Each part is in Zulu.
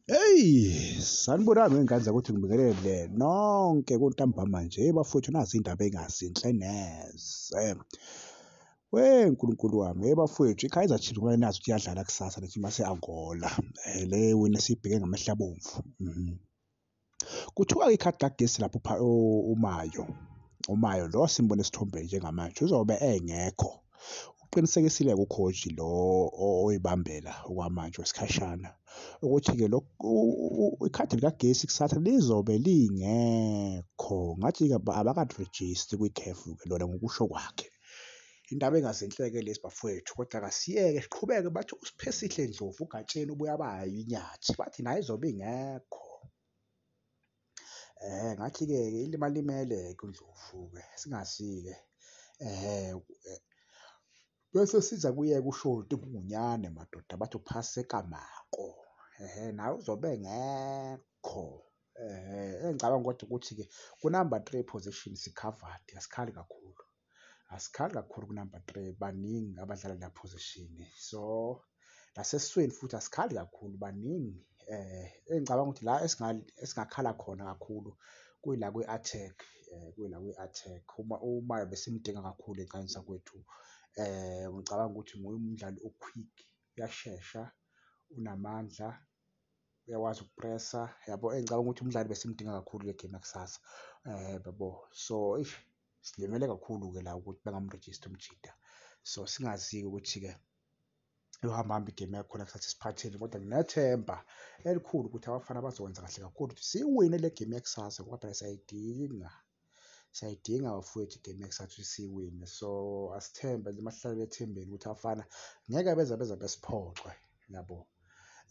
Sanibonani ngengane zakuthi ngibingelele nonke kuntambama nje bafowethu nazi indaba engazinhle neze. Wenkulunkulu wami, bafowethu i-Kaizer Chiefs kumele nazi ukuthi iyadlala kusasa ne-team yase-Angola. Le win esiyibheke ngamehlo abomvu. Kuthiwa ikhadi lagesi lapho uMayo lo simbone esithombeni njengamanje uzobe engekho. Uqinisekisile-ke ukhoji lo oyibambela okwamanje wesikhashana ukuthi-ke ikhadi likagesi kusasa lizobe lingekho ngathi-ke abakalirejisti kwi-CAF-ke lona ngokusho kwakhe. Indaba engazinhle-ke lezi bafowethu, kodwa kasiyeke siqhubeke bathi uSiphesihle Ndlovu ugatsheni ubuye abayo inyathi bathi nayo izobe ingekho. Ngathi-ke ilimalimele-ke uNdlovu-ke singazi-ke bese siza kuyeka uShoti Ngung'unyane madoda bathi uPhaseka Mako naye uzobe engekho. Engicabanga kodwa ukuthi-ke ku-number 3 position si-covered, asikhali kakhulu. Asikhali kakhulu ku-number 3, baningi abadlala la position. So nasesiswini futhi asikhali kakhulu, baningi. Engicabanga ukuthi la esingakhala khona kakhulu kuyila kwi-attack, kwi-attack uMayo besimdinga kakhulu ey'nkanini zakwethu. Ngicabanga ukuthi nguye umdlali o-quick, uyashesha, unamandla, uyakwazi ukupressa yabo. Engicabanga ukuthi umdlali besimdinga kakhulu le game yakusasa yabo. So silimele kakhulu-ke la ukuthi bengamrejista umjida. So singazi-ke ukuthi-ke iyohamba hamba igame yakhona kusasa isiphathele, kodwa nginethemba elikhulu ukuthi abafana bazokwenza kahle kakhulu ukuthi siyiwine le game yakusasa kodwa siyayidinga bafowethu igame yakusasa ukuthi siyiwine. So asithembe nje masihlalele ethembeni ukuthi abafana ngeke beze besiphoxe yabo.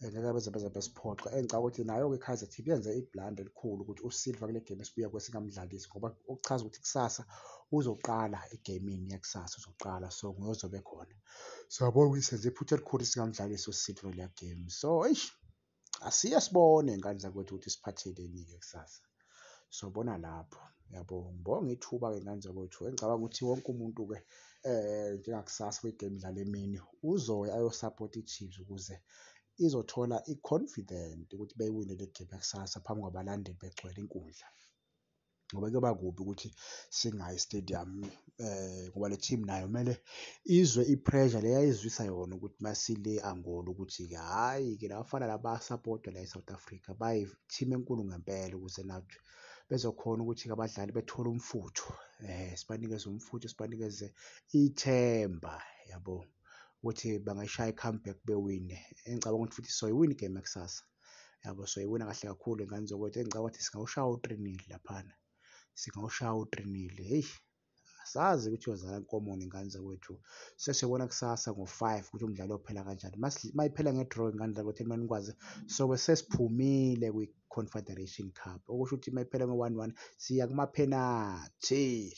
Ngeke beze besiphoxe. Engicabanga ukuthi nayo-ke i-Kaizer Chiefs yenze iblanda elikhulu ukuthi uSilver kule game esibuya kwesingamdlalisi ngoba okuchaza ukuthi kusasa uzoqala egamini yakusasa uzoqala, so nguye ozobe khona. So yabona ukuthi senze iphutha elikhulu singamdlalisi uSilver leya game. So asiye sibone ngane zakwethu ukuthi siphatheleni-ke kusasa. Sobona lapho yabo. Ngibonge ithuba-ke ngane zakwethu. Engicabanga ukuthi wonke umuntu-ke njengakusasa kwigame idlala emini uzoya ayosapota i-Chiefs ukuze izothola i-confident ukuthi beyiwine le game yakusasa phambi kwabalandeli begcwele inkundla. Ngoba kuyoba kubi ukuthi singayi e-stadium ngoba le team nayo kumele izwe i-pressure le ayizwisa yona ukuthi masile Angola ukuthi-ke hhayi-ke la bafana la bayasapotwa la e-South Africa, bayi-team enkulu ngempela ukuze nathi bezokhona ukuthi-ke abadlali bethole umfutho. Sibanikeze umfutho, sibanikeze ithemba yabo ukuthi bangayishaya i-comeback bewine. Engicabanga ukuthi futhi soyiwina igame yakusasa yabo, soyiwina kahle kakhulu ingane zokwethu. Engicabanga ukuthi singawushaya u-3-0 laphana, singawushaya u-3-0. Asazi ukuthi iyozala nkomoni ingane zakwethu. Sesiyobona kusasa ngo-5 ukuthi umdlalo uyophela kanjani. Mayiphela nge-draw ingane zakwethu ekumele nikwazi sobe sesiphumile kwi-Confederation Cup, okusho ukuthi mayiphela ngo-1-1 siya kuma-penalty.